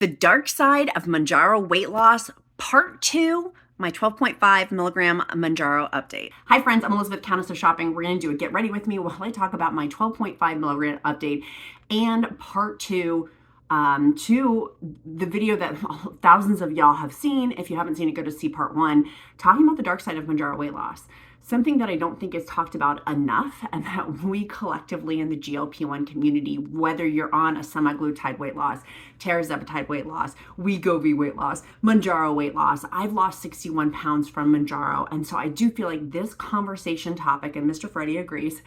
The Dark Side of Mounjaro Weight Loss, Part 2, my 12.5 milligram Mounjaro update. Hi friends, I'm Elizabeth, Countess of Shopping. We're gonna do a get ready with me while I talk about my 12.5 milligram update and Part 2 to the video that thousands of y'all have seen. If you haven't seen it, go to see Part 1, talking about the dark side of Mounjaro weight loss. Something that I don't think is talked about enough, and that we collectively in the GLP-1 community, whether you're on a semaglutide weight loss, tirzepatide weight loss, WEGOVY weight loss, Mounjaro weight loss, I've lost 61 pounds from Mounjaro. And so I do feel like this conversation topic, and Mr. Freddie agrees,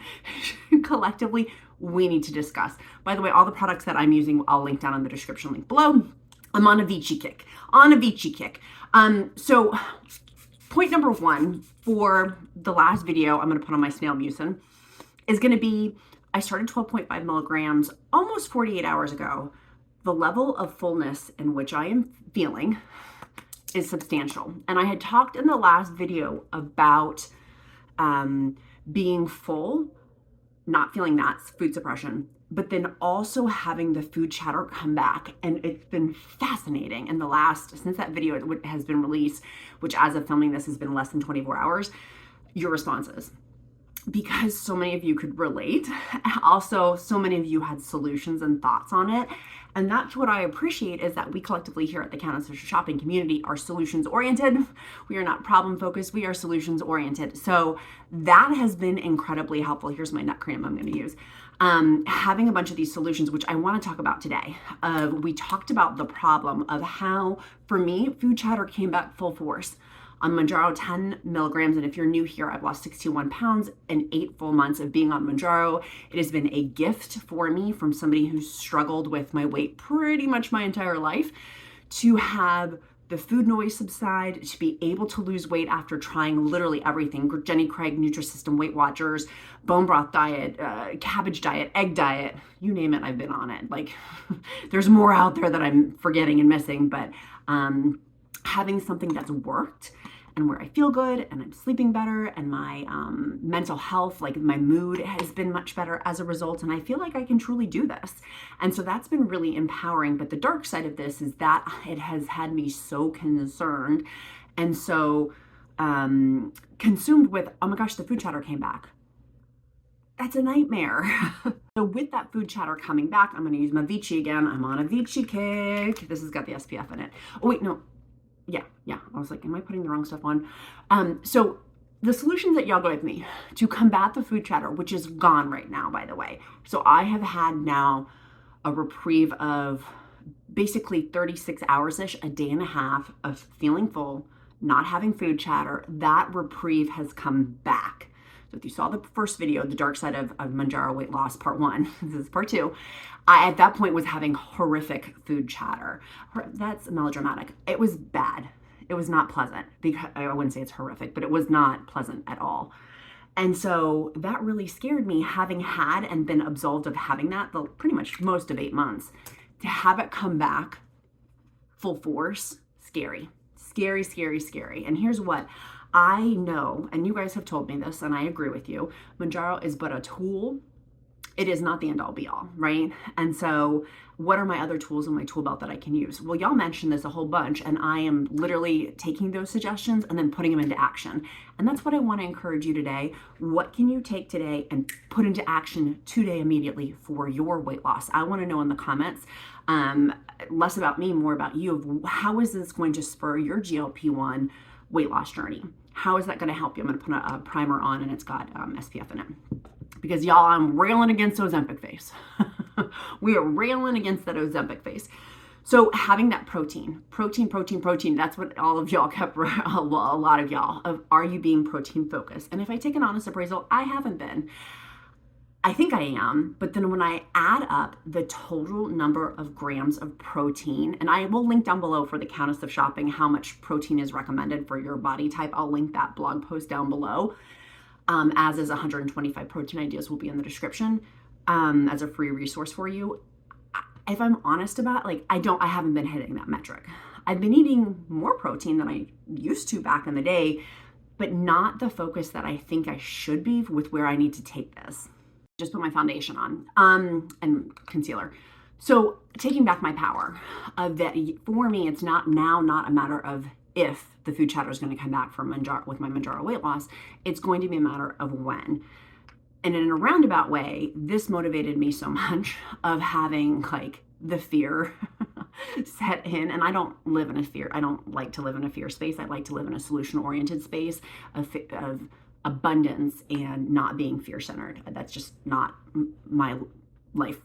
collectively, we need to discuss. By the way, all the products that I'm using, I'll link down in the description link below. I'm on a Veggie kick, So point number one for the last video I'm going to put on my snail mucin is going to be, I started 12.5 milligrams almost 48 hours ago. The level of fullness in which I am feeling is substantial. And I had talked in the last video about being full, not feeling that, food suppression, but then also having the food chatter come back. And it's been fascinating in the last, since that video has been released, which as of filming this has been less than 24 hours, your responses. Because so many of you could relate. Also, so many of you had solutions and thoughts on it. And that's what I appreciate, is that we collectively here at the Countess of Shopping community are solutions oriented. We are not problem focused. We are solutions oriented. So that has been incredibly helpful. Here's my nut cream I'm going to use. Having a bunch of these solutions, which I want to talk about today. We talked about the problem of how, for me, food chatter came back full force on Mounjaro 10 milligrams. And if you're new here, I've lost 61 pounds in 8 full months of being on Mounjaro. It has been a gift for me, from somebody who's struggled with my weight pretty much my entire life, to have the food noise subside, to be able to lose weight after trying literally everything. Jenny Craig, Nutrisystem, Weight Watchers, bone broth diet, cabbage diet, egg diet, you name it, I've been on it. Like, there's more out there that I'm forgetting and missing, but having something that's worked and where I feel good and I'm sleeping better, and my mental health, like my mood, has been much better as a result. And I feel like I can truly do this. And so that's been really empowering. But the dark side of this is that it has had me so concerned and so consumed with, oh my gosh, the food chatter came back. That's a nightmare. So with that food chatter coming back, I'm going to use my Vichy again. I'm on a Vichy kick. This has got the SPF in it. Oh wait, no. Yeah. I was like, am I putting the wrong stuff on? So the solutions that y'all go with me to combat the food chatter, which is gone right now, by the way. So I have had now a reprieve of basically 36 hours-ish, a day and a half of feeling full, not having food chatter. That reprieve has come back. So if you saw the first video, the dark side of Mounjaro weight loss, part 1, this is part 2, I at that point was having horrific food chatter. That's melodramatic. It was bad. It was not pleasant. Because I wouldn't say it's horrific, but it was not pleasant at all. And so that really scared me, having had and been absolved of having that pretty much most of 8 months. To have it come back full force, scary. Scary, scary, scary. And here's what I know, and you guys have told me this, and I agree with you, Mounjaro is but a tool. It is not the end all be all, right? And so what are my other tools in my tool belt that I can use? Well, y'all mentioned this a whole bunch, and I am literally taking those suggestions and then putting them into action. And that's what I want to encourage you today. What can you take today and put into action today immediately for your weight loss? I want to know in the comments, less about me, more about you, of how is this going to spur your GLP-1 weight loss journey? How is that going to help you? I'm going to put a primer on, and it's got SPF in it. Because y'all, I'm railing against Ozempic face. We are railing against that Ozempic face. So having that protein, that's what all of y'all kept, a lot of y'all, of are you being protein focused? And if I take an honest appraisal, I haven't been. I think I am, but then when I add up the total number of grams of protein, and I will link down below for the Countess of Shopping how much protein is recommended for your body type. I'll link that blog post down below. As is 125 protein ideas will be in the description as a free resource for you. If I'm honest about, I haven't been hitting that metric. I've been eating more protein than I used to back in the day, but not the focus that I think I should be with where I need to take this. Just put my foundation on and concealer. So taking back my power, that for me, it's not a matter of if the food chatter is going to come back from Mounjaro with my Mounjaro weight loss. It's going to be a matter of when. And in a roundabout way, this motivated me so much of having like the fear set in. And I don't live in a fear. I don't like to live in a fear space. I like to live in a solution-oriented space of abundance and not being fear-centered. That's just not my life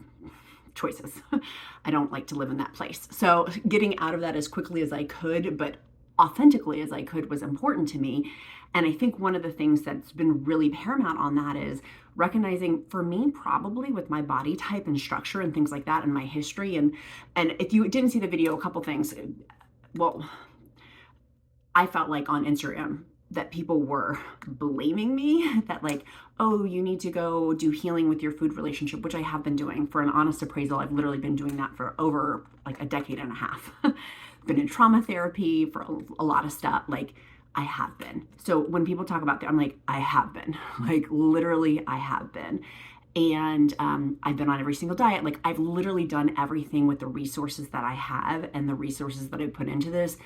choices. I don't like to live in that place. So getting out of that as quickly as I could, but authentically as I could, was important to me. And I think one of the things that's been really paramount on that is recognizing, for me, probably with my body type and structure and things like that, and my history. And if you didn't see the video, a couple things. Well, I felt like on Instagram that people were blaming me, that like, oh, you need to go do healing with your food relationship, which I have been doing. For an honest appraisal, I've literally been doing that for over like a decade and a half. Been in trauma therapy for a lot of stuff. Like, I have been. So when people talk about that, I'm like, I have been. Like, literally, I have been. And I've been on every single diet. Like, I've literally done everything with the resources that I have and the resources that I put into this,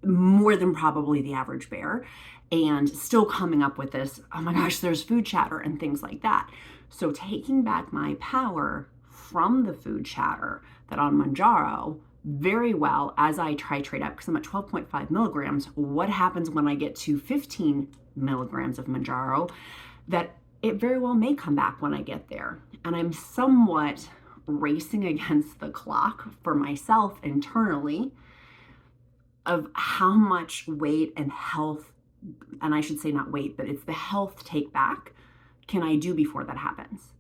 more than probably the average bear, and still coming up with this, oh my gosh, there's food chatter and things like that. So taking back my power from the food chatter that on Mounjaro, very well, as I titrate up, because I'm at 12.5 milligrams, what happens when I get to 15 milligrams of Mounjaro, that it very well may come back when I get there. And I'm somewhat racing against the clock for myself internally of how much weight and health, and I should say not weight, but it's the health take back, can I do before that happens?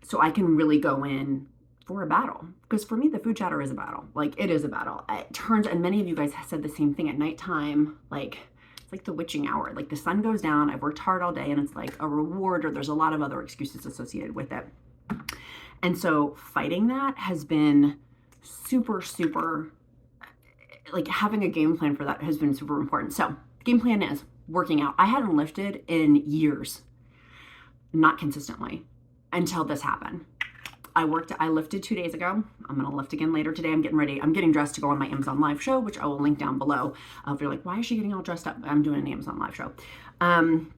So I can really go in for a battle. Because for me, the food chatter is a battle. Like, it is a battle. It turns, and many of you guys have said the same thing at nighttime, like, it's like the witching hour. Like, the sun goes down, I've worked hard all day, and it's like a reward, or there's a lot of other excuses associated with it. And so fighting that has been super, super, like, having a game plan for that has been super important. So game plan is working out. I hadn't lifted in years, not consistently, until this happened. I lifted 2 days ago. I'm going to lift again later today. I'm getting dressed to go on my Amazon Live show, which I will link down below. If you're like, why is she getting all dressed up? I'm doing an Amazon Live show. And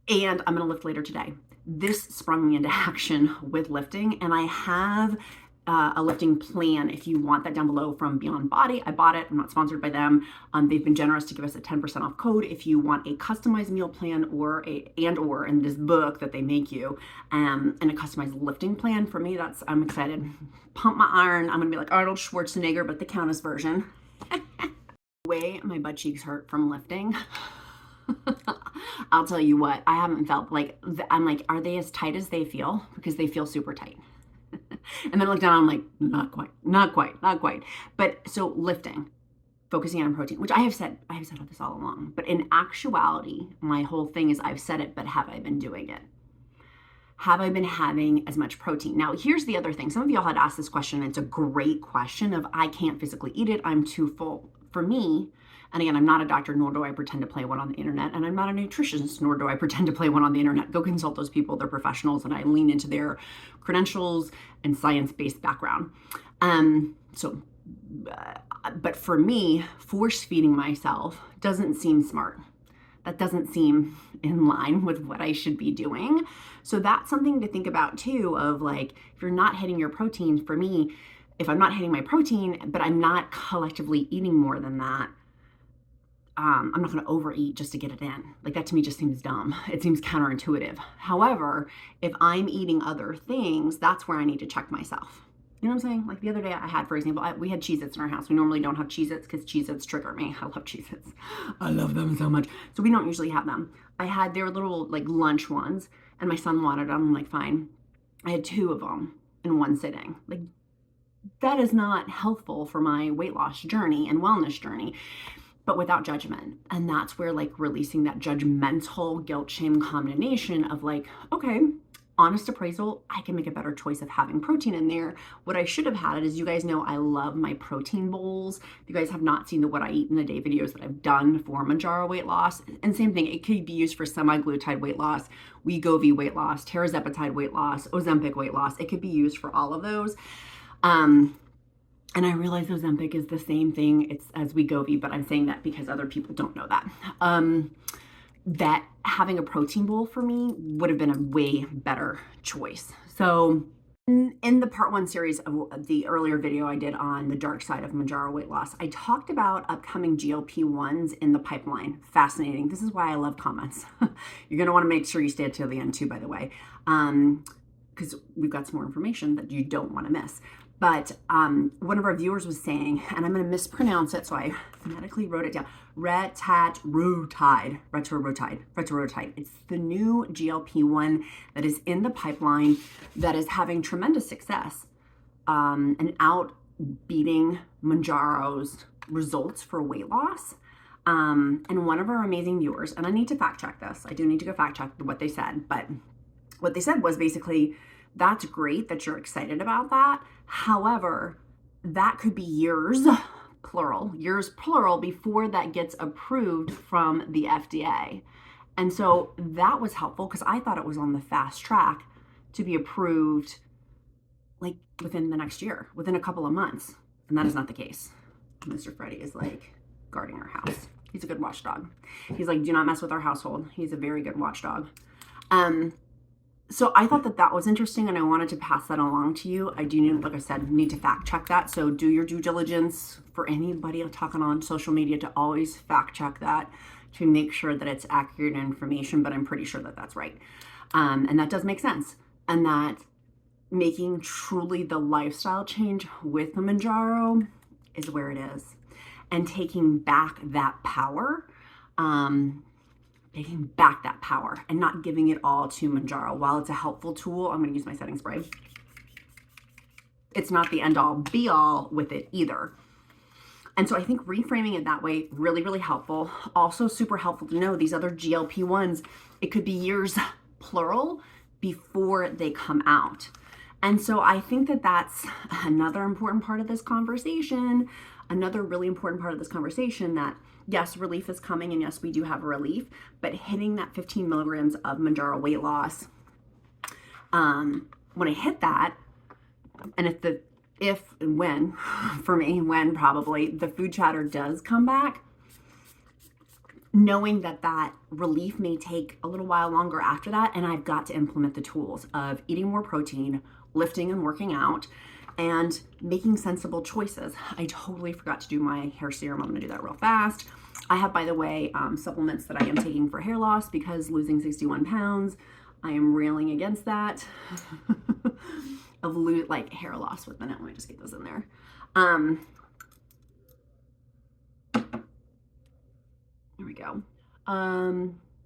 I'm going to lift later today. This sprung me into action with lifting, and I have a lifting plan if you want that down below from Beyond Body. I bought it. I'm not sponsored by them. They've been generous to give us a 10% off code if you want a customized meal plan or in this book that they make you, and a customized lifting plan. For me, I'm excited. Pump my iron. I'm gonna be like Arnold Schwarzenegger, but the Countess version. The way my butt cheeks hurt from lifting, I'll tell you what, I haven't felt like, I'm like, are they as tight as they feel? Because they feel super tight. And then I look down, I'm like, not quite. But so lifting, focusing on protein, which I have said this all along, but in actuality, my whole thing is I've said it, but have I been doing it? Have I been having as much protein? Now, here's the other thing. Some of y'all had asked this question. It's a great question of, I can't physically eat it. I'm too full. For me, and again, I'm not a doctor, nor do I pretend to play one on the internet, and I'm not a nutritionist, nor do I pretend to play one on the internet. Go consult those people. They're professionals, and I lean into their credentials and science-based background. But for me, force feeding myself doesn't seem smart. That doesn't seem in line with what I should be doing. So that's something to think about too, of like, if you're not hitting your protein, for me, if I'm not hitting my protein, but I'm not collectively eating more than that, I'm not going to overeat just to get it in. Like, that to me just seems dumb. It seems counterintuitive. However, if I'm eating other things, that's where I need to check myself. You know what I'm saying? Like the other day I had, for example, we had Cheez-Its in our house. We normally don't have Cheez-Its because Cheez-Its trigger me. I love Cheez-Its. I love them so much. So we don't usually have them. I had their little like lunch ones, and my son wanted them. I'm like, fine. I had 2 of them in one sitting. Like, that is not helpful for my weight loss journey and wellness journey, but without judgment. And that's where like releasing that judgmental guilt shame combination of like, okay, honest appraisal, I can make a better choice of having protein in there. What I should have had is, you guys know I love my protein bowls. If you guys have not seen the What I Eat in a Day videos that I've done for Mounjaro weight loss, and same thing, it could be used for semaglutide weight loss, WEGOVY weight loss, tirzepatide weight loss, Ozempic weight loss. It could be used for all of those. And I realize Ozempic is the same thing as WEGOVY, but I'm saying that because other people don't know that. That having a protein bowl for me would have been a way better choice. So in the part 1 series of the earlier video I did on the dark side of Mounjaro weight loss, I talked about upcoming GLP-1s in the pipeline. Fascinating. This is why I love comments. You're going to want to make sure you stay until the end too, by the way, because we've got some more information that you don't want to miss. But one of our viewers was saying, and I'm going to mispronounce it, so I phonetically wrote it down, retatrutide. It's the new GLP-1 that is in the pipeline that is having tremendous success and outbeating Mounjaro's results for weight loss. And one of our amazing viewers, and I need to fact check this. I do need to go fact check what they said, but what they said was basically, that's great that you're excited about that. However, that could be years plural, before that gets approved from the FDA. And so that was helpful because I thought it was on the fast track to be approved like within the next year, within a couple of months. And that is not the case. Mr. Freddie is like guarding our house. He's a good watchdog. He's like, do not mess with our household. He's a very good watchdog. So I thought that that was interesting, and I wanted to pass that along to you. I do need, like I said, need to fact check that. So do your due diligence for anybody talking on social media to always fact check that to make sure that it's accurate information, but I'm pretty sure that that's right. And that does make sense. And that making truly the lifestyle change with the Mounjaro is where it is. And taking back that power, and not giving it all to Mounjaro. While it's a helpful tool, I'm going to use my setting spray. It's not the end all be all with it either. And so I think reframing it that way, really, really helpful. Also super helpful to know these other GLP-1s, it could be years, plural, before they come out. And so I think that that's another important part of this conversation, another really important part of this conversation, that yes, relief is coming, and yes, we do have relief, but hitting that 15 milligrams of Mounjaro weight loss, when I hit that, and when probably the food chatter does come back, knowing that that relief may take a little while longer after that, and I've got to implement the tools of eating more protein, lifting and working out, and making sensible choices. I totally forgot to do my hair serum. I'm gonna do that real fast. I have, by the way, supplements that I am taking for hair loss because losing 61 pounds, I am railing against that. Of like hair loss with minute. Let me just get those in there. There we go.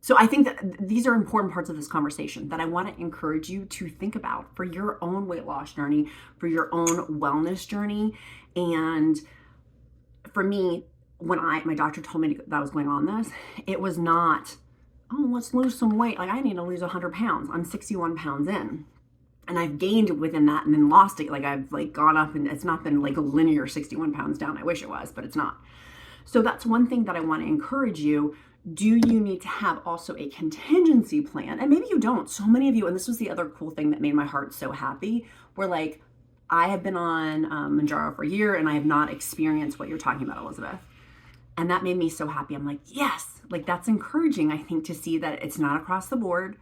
So I think that these are important parts of this conversation that I want to encourage you to think about for your own weight loss journey, for your own wellness journey. And for me, when my doctor told me that I was going on this, it was not, oh, let's lose some weight. Like, I need to lose 100 pounds. I'm 61 pounds in. And I've gained within that and then lost it. Like, I've like gone up, and it's not been like a linear 61 pounds down. I wish it was, but it's not. So that's one thing that I want to encourage you. Do you need to have also a contingency plan? And maybe you don't. So many of you, and this was the other cool thing that made my heart so happy, were like, I have been on Mounjaro for a year and I have not experienced what you're talking about, Elizabeth. And that made me so happy. I'm like, yes, like that's encouraging, I think, to see that it's not across the board.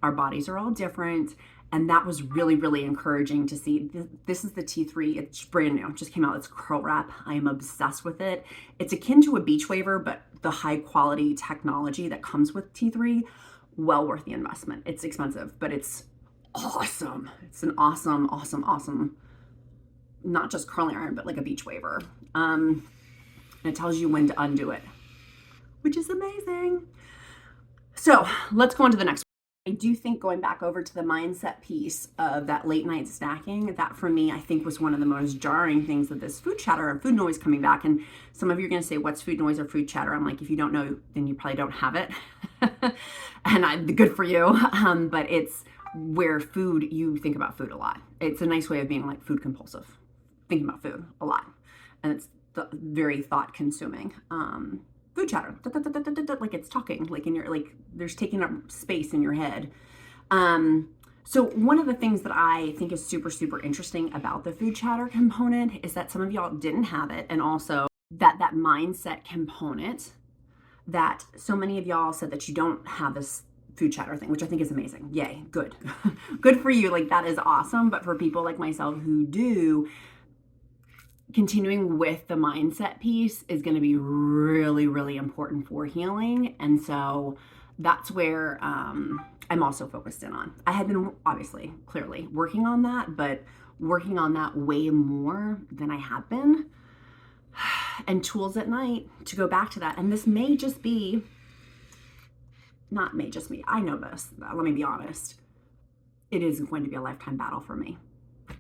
Our bodies are all different. And that was really, really encouraging to see. This is the T3. It's brand new. It just came out. It's curl wrap. I am obsessed with it. It's akin to a beach waver, but the high quality technology that comes with T3, well worth the investment. It's expensive, but it's awesome. It's an awesome, awesome, awesome, not just curling iron, but like a beach waver. And it tells you when to undo it, which is amazing. So let's go on to the next one. I do think going back over to the mindset piece of that late night snacking, that for me, I think was one of the most jarring things of this food chatter and food noise coming back. And some of you are going to say, what's food noise or food chatter? I'm like, if you don't know, then you probably don't have it. And good for you. But it's where food, you think about food a lot. It's a nice way of being like food compulsive, thinking about food a lot. And it's very thought consuming. Food chatter, like it's talking, like in your, like there's taking up space in your head. So one of the things that I think is super, super interesting about the food chatter component is that some of y'all didn't have it. And also that mindset component, that so many of y'all said that you don't have this food chatter thing, which I think is amazing. Yay, good. Good for you. Like that is awesome. But for people like myself who do, continuing with the mindset piece is going to be really, really important for healing. And so that's where I'm also focused in on. I have been obviously, clearly working on that, but working on that way more than I have been. And tools at night to go back to that. And this may just be, not may just me, I know this, let me be honest. It is going to be a lifetime battle for me.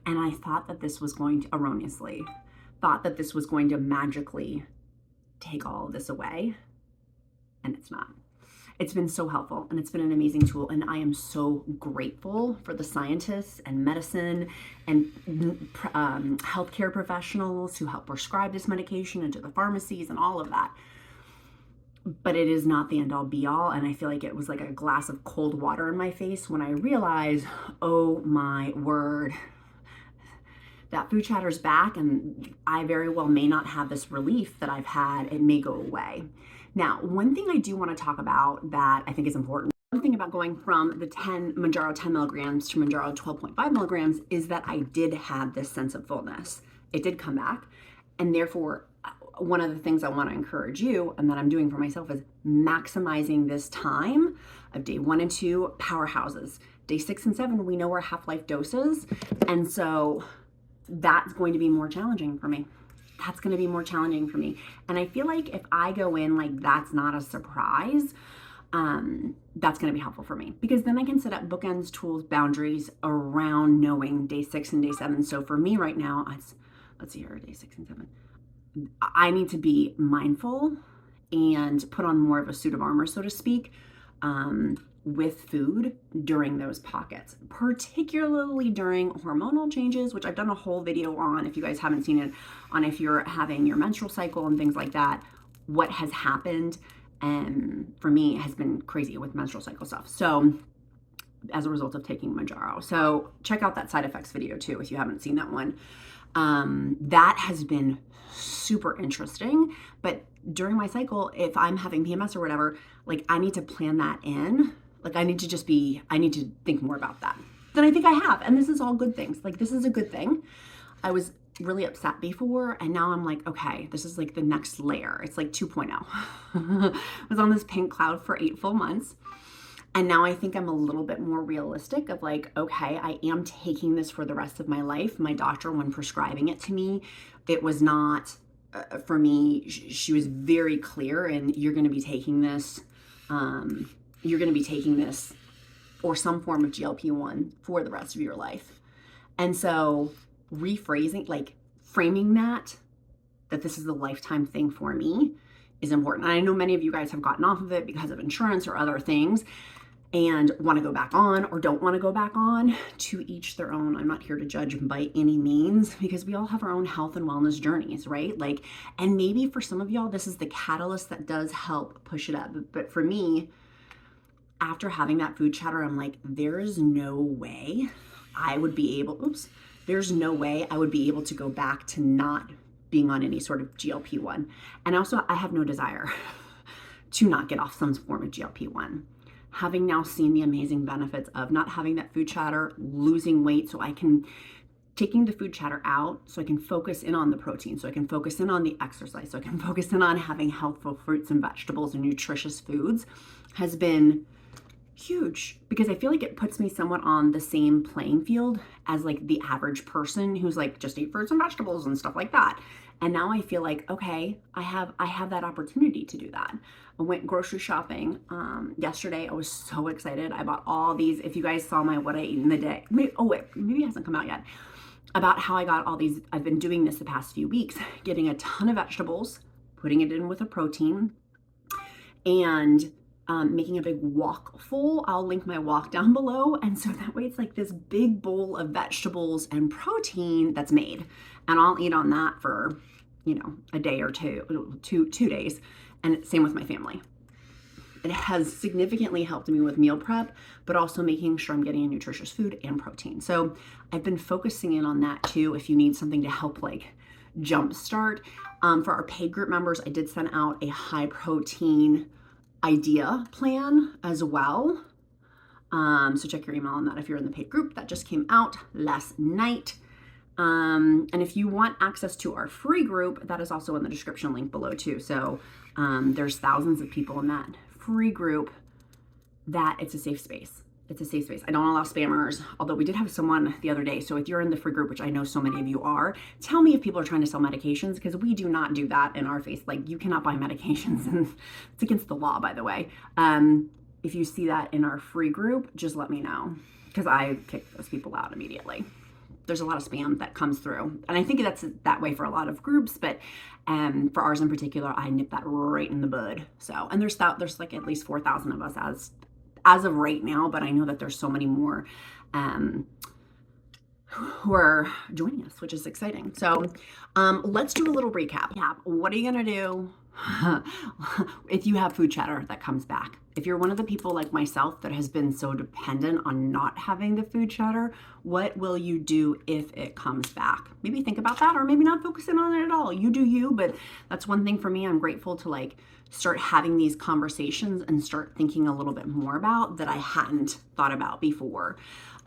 And I thought that this was going to, erroneously, thought that this was going to magically take all of this away. And it's not. It's been so helpful and it's been an amazing tool. And I am so grateful for the scientists and medicine and healthcare professionals who help prescribe this medication into the pharmacies and all of that. But it is not the end all be all. And I feel like it was like a glass of cold water in my face when I realized, oh my word, that food chatter's back and I very well may not have this relief that I've had. It may go away. Now, one thing I do want to talk about that I think is important, one thing about going from the Mounjaro 10 milligrams to Mounjaro 12.5 milligrams is that I did have this sense of fullness. It did come back. And therefore, one of the things I want to encourage you and that I'm doing for myself is maximizing this time of day 1 and 2 powerhouses. Day 6 and 7, we know our half-life doses. And so that's going to be more challenging for me. That's going to be more challenging for me. And I feel like if I go in like that's not a surprise, that's going to be helpful for me because then I can set up bookends, tools, boundaries around knowing day 6 and day 7. So for me right now, let's see here, day 6 and 7. I need to be mindful and put on more of a suit of armor, so to speak, with food during those pockets, particularly during hormonal changes, which I've done a whole video on, if you guys haven't seen it, on if you're having your menstrual cycle and things like that, what has happened. And for me, it has been crazy with menstrual cycle stuff. So as a result of taking Mounjaro. So check out that side effects video too, if you haven't seen that one. That has been super interesting, but during my cycle, if I'm having PMS or whatever, like I need to plan that in. Like I need to think more about that than I think I have. And this is all good things. Like this is a good thing. I was really upset before and now I'm like, okay, this is like the next layer. It's like 2.0. I was on this pink cloud for 8 full months. And now I think I'm a little bit more realistic of like, okay, I am taking this for the rest of my life. My doctor, when prescribing it to me, it was not for me. She was very clear and you're going to be taking this, or some form of GLP-1 for the rest of your life. And so rephrasing, like framing that this is a lifetime thing for me is important. And I know many of you guys have gotten off of it because of insurance or other things and want to go back on or don't want to go back on. To each their own. I'm not here to judge by any means because we all have our own health and wellness journeys, right? Like, and maybe for some of y'all, this is the catalyst that does help push it up. But for me, after having that food chatter, I'm like, there is no way I would be able, there's no way I would be able to go back to not being on any sort of GLP-1. And also I have no desire to not get off some form of GLP-1. Having now seen the amazing benefits of not having that food chatter, losing weight, so I can, taking the food chatter out, so I can focus in on the protein, so I can focus in on the exercise, so I can focus in on having healthful fruits and vegetables and nutritious foods, has been huge because I feel like it puts me somewhat on the same playing field as like the average person who's like just eat fruits and vegetables and stuff like that. And now I feel like, okay, I have that opportunity to do that. I went grocery shopping yesterday. I was so excited. I bought all these. If you guys saw my what I ate in the day, maybe it hasn't come out yet, about how I got all these. I've been doing this the past few weeks, getting a ton of vegetables, putting it in with a protein, and making a big wok full. I'll link my wok down below. And so that way it's like this big bowl of vegetables and protein that's made. And I'll eat on that for, you know, a day or two days. And same with my family. It has significantly helped me with meal prep, but also making sure I'm getting a nutritious food and protein. So I've been focusing in on that too. If you need something to help like jumpstart. For our paid group members, I did send out a high protein idea plan as well. So check your email on that if you're in the paid group. That just came out last night. And if you want access to our free group, that is also in the description link below too. So there's thousands of people in that free group that it's a safe space. It's a safe space. I don't allow spammers, although we did have someone the other day. So if you're in the free group, which I know so many of you are, tell me if people are trying to sell medications, because we do not do that in our face. Like, you cannot buy medications, and it's against the law, by the way. If you see that in our free group, just let me know, because I kick those people out immediately. There's a lot of spam that comes through. And I think that's that way for a lot of groups, but for ours in particular, I nip that right in the bud. So, and there's like at least 4,000 of us as of right now, but I know that there's so many more who are joining us, which is exciting. So let's do a little recap. What are you gonna do if you have food chatter that comes back? If you're one of the people like myself that has been so dependent on not having the food chatter, what will you do if it comes back? Maybe think about that, or maybe not focusing on it at all. You do you, but that's one thing for me. I'm grateful to like start having these conversations and start thinking a little bit more about that I hadn't thought about before.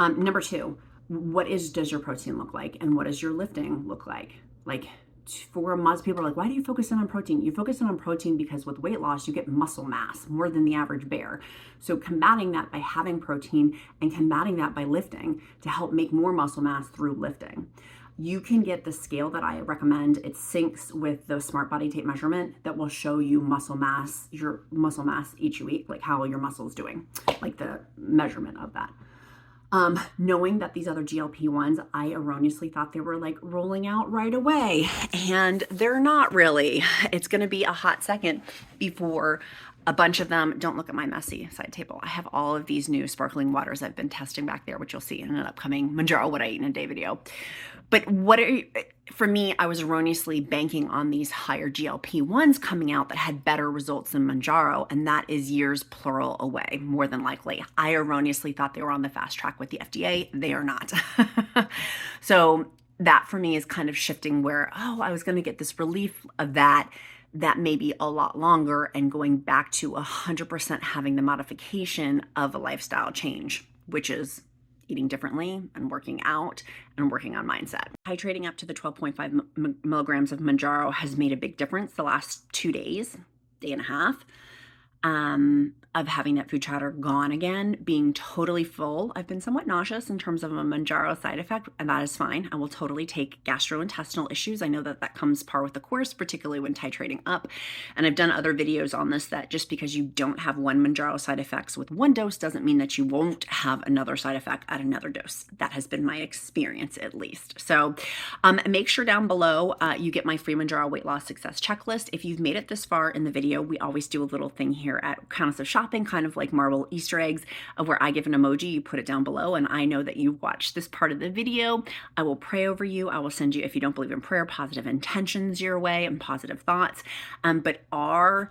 Number two, what does your protein look like, and what does your lifting look like? Like, for most people are like, why do you focus in on protein? You focus in on protein because with weight loss, you get muscle mass more than the average bear. So combating that by having protein and combating that by lifting to help make more muscle mass through lifting. You can get the scale that I recommend. It syncs with the Smart Body Tape measurement that will show you muscle mass, your muscle mass each week, like how your muscle is doing, like the measurement of that. Knowing that these other GLP-1s, I erroneously thought they were like rolling out right away, and they're not really. It's going to be a hot second before a bunch of them. Don't look at my messy side table. I have all of these new sparkling waters I've been testing back there, which you'll see in an upcoming Mounjaro What I Eat in a Day video. But for me, I was erroneously banking on these higher GLP-1s coming out that had better results than Mounjaro, and that is years plural away, more than likely. I erroneously thought they were on the fast track with the FDA. They are not. So that for me is kind of shifting where, I was going to get this relief of that may be a lot longer, and going back to 100% having the modification of a lifestyle change, which is eating differently and working out and working on mindset. Titrating up to the 12.5 milligrams of Mounjaro has made a big difference the last 2 days, day and a half, of having that food chatter gone again, being totally full. I've been somewhat nauseous in terms of a Mounjaro side effect, and that is fine. I will totally take gastrointestinal issues. I know that that comes par with the course, particularly when titrating up. And I've done other videos on this, that just because you don't have one Mounjaro side effects with one dose doesn't mean that you won't have another side effect at another dose. That has been my experience, at least. So make sure down below you get my free Mounjaro weight loss success checklist. If you've made it this far in the video, we always do a little thing here at Countess of Shopping, kind of like marble Easter eggs, of where I give an emoji, you put it down below, and I know that you watched this part of the video. I will pray over you. I will send you, if you don't believe in prayer, positive intentions your way and positive thoughts. But our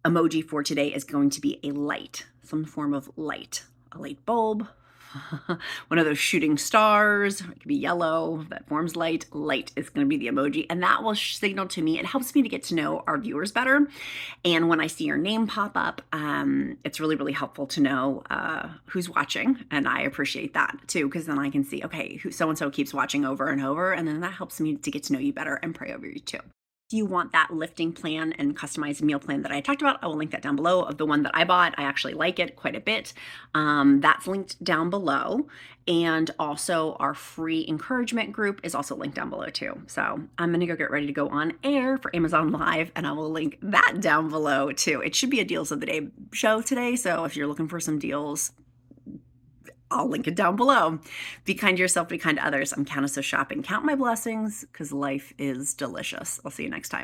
emoji for today is going to be a light, some form of light, a light bulb, one of those shooting stars. It could be yellow that forms light. Light is going to be the emoji, and that will signal to me. It helps me to get to know our viewers better, and when I see your name pop up, it's really, really helpful to know who's watching, and I appreciate that too, because then I can see, okay, who so-and-so keeps watching over and over, and then that helps me to get to know you better and pray over you too. If you want that lifting plan and customized meal plan that I talked about, I will link that down below. Of the one that I bought, I actually like it quite a bit. That's linked down below. And also our free encouragement group is also linked down below too. So I'm going to go get ready to go on air for Amazon Live, and I will link that down below too. It should be a deals of the day show today. So if you're looking for some deals, I'll link it down below. Be kind to yourself, be kind to others. I'm Countess of Shopping. Count my blessings, because life is delicious. I'll see you next time.